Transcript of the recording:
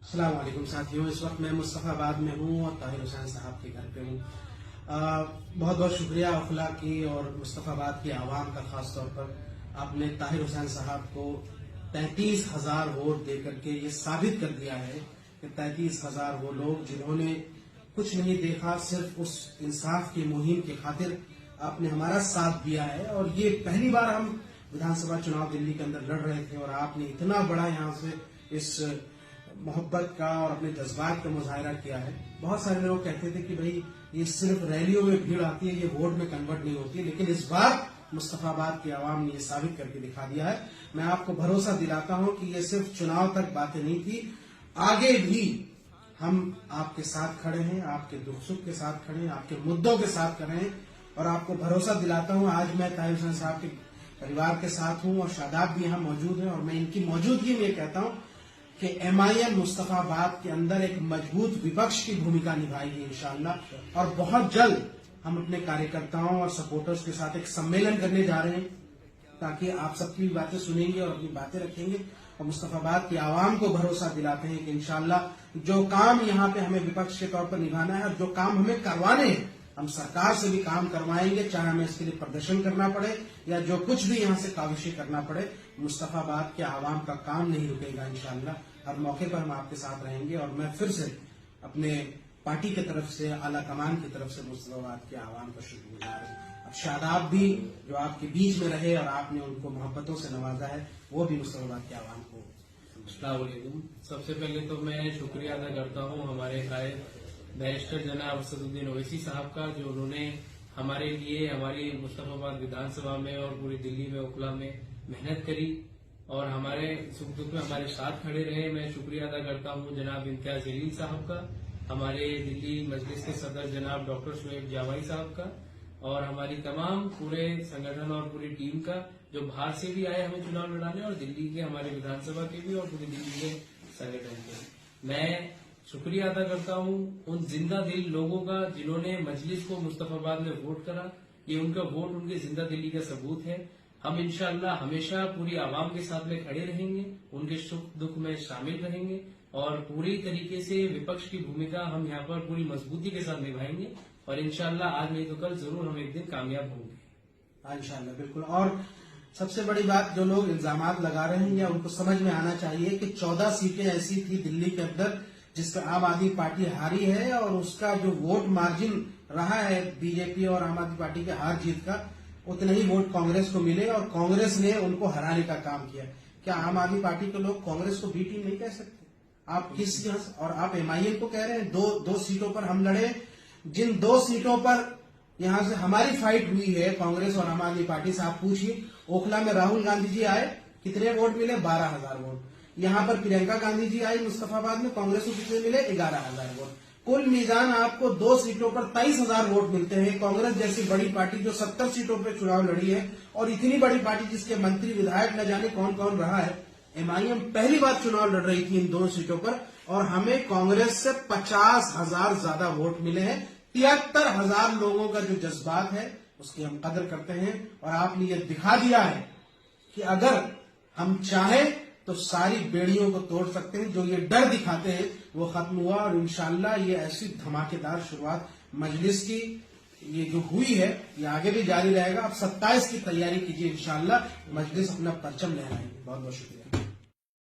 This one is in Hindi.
अस्सलाम वालेकुम साथियों, इस वक्त मैं मुस्तफाबाद में हूँ और ताहिर हुसैन साहब के घर पे हूँ। बहुत बहुत शुक्रिया अखला की और मुस्तफाबाद की आवाम का, खास तौर पर आपने ताहिर हुसैन साहब को 33,000 वोट देकर के ये साबित कर दिया है कि 33,000 वो लोग जिन्होंने कुछ नहीं देखा, सिर्फ उस इंसाफ की मुहिम की खातिर आपने हमारा साथ दिया है। और ये पहली बार हम विधानसभा चुनाव दिल्ली के अंदर लड़ रहे थे और आपने इतना बड़ा यहाँ से इस मोहब्बत का और अपने जज्बात का मुजाहरा किया है। बहुत सारे लोग कहते थे कि भाई ये सिर्फ रैलियों में भीड़ आती है, ये वोट में कन्वर्ट नहीं होती है, लेकिन इस बार मुस्तफाबाद की आवाम ने ये साबित करके दिखा दिया है। मैं आपको भरोसा दिलाता हूं कि ये सिर्फ चुनाव तक बातें नहीं थी, आगे भी हम आपके साथ खड़े हैं, आपके दुख सुख के साथ खड़े हैं, आपके मुद्दों के साथ खड़े हैं। और आपको भरोसा दिलाता हूं, आज मैं ताहिर हुसैन साहब के परिवार के साथ हूं और शादाब भी यहाँ मौजूद हैं, और मैं इनकी मौजूदगी में कहता हूं कि एमआईएम मुस्तफाबाद के अंदर एक मजबूत विपक्ष की भूमिका निभाएगी इंशाअल्लाह। और बहुत जल्द हम अपने कार्यकर्ताओं और सपोर्टर्स के साथ एक सम्मेलन करने जा रहे हैं, ताकि आप सबकी भी बातें सुनेंगे और अपनी बातें रखेंगे। और मुस्तफाबाद की आवाम को भरोसा दिलाते हैं कि इंशाअल्लाह जो काम यहाँ पे हमें विपक्ष के तौर पर निभाना है और जो काम हमें करवाने हैं, हम सरकार से भी काम करवाएंगे, चाहे हमें इसके लिए प्रदर्शन करना पड़े या जो कुछ भी यहाँ से काविशें करना पड़े। मुस्तफाबाद के आवाम का काम नहीं रुकेगा इंशाअल्लाह। हर मौके पर हम आपके साथ रहेंगे। और मैं फिर से अपने पार्टी की तरफ से, आला कमान की तरफ से मुस्तफाबाद के आवाम का शुक्रगुजार हूँ। अब शादाब भी जो आपके बीच में रहे और आपने उनको मोहब्बतों से नवाजा है, वो भी मुस्तफाबाद के आवाम को। अस्सलाम वालेकुम। सबसे पहले तो मैं शुक्रिया अदा करता हूँ हमारे कायद बैरिस्टर जनाब असदुद्दीन ओवैसी साहब का, जो उन्होंने हमारे लिए हमारी मुस्तफाबाद विधानसभा में और पूरी दिल्ली में, ओखला में मेहनत करी और हमारे सुख दुख में हमारे साथ खड़े रहे। मैं शुक्रिया अदा करता हूँ जनाब इम्तियाज जलील साहब का, हमारे दिल्ली मजलिस के सदर जनाब डॉक्टर शुएब जावाई साहब का, और हमारी तमाम पूरे संगठन और पूरी टीम का, जो बाहर से भी आए हमें चुनाव लड़ाने, और दिल्ली के हमारे विधानसभा के भी और पूरी दिल्ली के संगठन के। मैं शुक्रिया अदा करता हूँ उन जिंदा दिल लोगों का जिन्होंने मजलिस को मुस्तफाबाद में वोट करा। ये उनका वोट उनके जिंदा दिली का सबूत है। हम इंशाअल्लाह हमेशा पूरी आवाम के साथ में खड़े रहेंगे, उनके सुख दुख में शामिल रहेंगे और पूरी तरीके से विपक्ष की भूमिका हम यहाँ पर पूरी मजबूती के साथ निभाएंगे। और इंशाअल्लाह आज नहीं तो कल जरूर हम एक दिन कामयाब होंगे। इंशाअल्लाह, बिल्कुल। और सबसे बड़ी बात, जो लोग इल्जामात लगा रहे हैं, या उनको समझ में आना चाहिए कि 14 सीटें ऐसी थी दिल्ली के अंदर जिसका आम आदमी पार्टी हारी है, और उसका जो वोट मार्जिन रहा है बीजेपी और आम आदमी पार्टी के हार जीत का, उतने ही वोट कांग्रेस को मिले और कांग्रेस ने उनको हराने का काम किया। क्या आम आदमी पार्टी के लोग कांग्रेस को बी टीम नहीं कह सकते? आप किस, और आप एमआईएम को कह रहे हैं दो सीटों पर हम लड़े। जिन 2 सीटों पर यहां से हमारी फाइट हुई है, कांग्रेस और आम आदमी पार्टी से, आप पूछिए। ओखला में राहुल गांधी जी आए, कितने वोट मिले? 12,000 वोट। यहाँ पर प्रियंका गांधी जी आई मुस्तफाबाद में, कांग्रेस को कितने मिले? 11,000 वोट। कुल मीजान आपको 2 सीटों पर 23,000 वोट मिलते हैं। कांग्रेस जैसी बड़ी पार्टी जो 70 सीटों पर चुनाव लड़ी है, और इतनी बड़ी पार्टी जिसके मंत्री विधायक न जाने कौन कौन रहा है, एमआईएम पहली बार चुनाव लड़ रही थी इन 2 सीटों पर, और हमें कांग्रेस से 50,000 ज्यादा वोट मिले हैं। 73,000 लोगों का जो जज्बात है उसकी हम कदर करते हैं। और आपने ये दिखा दिया है कि अगर हम चाहें तो सारी बेड़ियों को तोड़ सकते हैं। जो ये डर दिखाते हैं वो खत्म हुआ, और इंशाअल्लाह ये ऐसी धमाकेदार शुरुआत मजलिस की ये जो हुई है, ये आगे भी जारी रहेगा। अब 27 की तैयारी कीजिए, इंशाअल्लाह मजलिस अपना परचम लहराएंगे। बहुत बहुत शुक्रिया।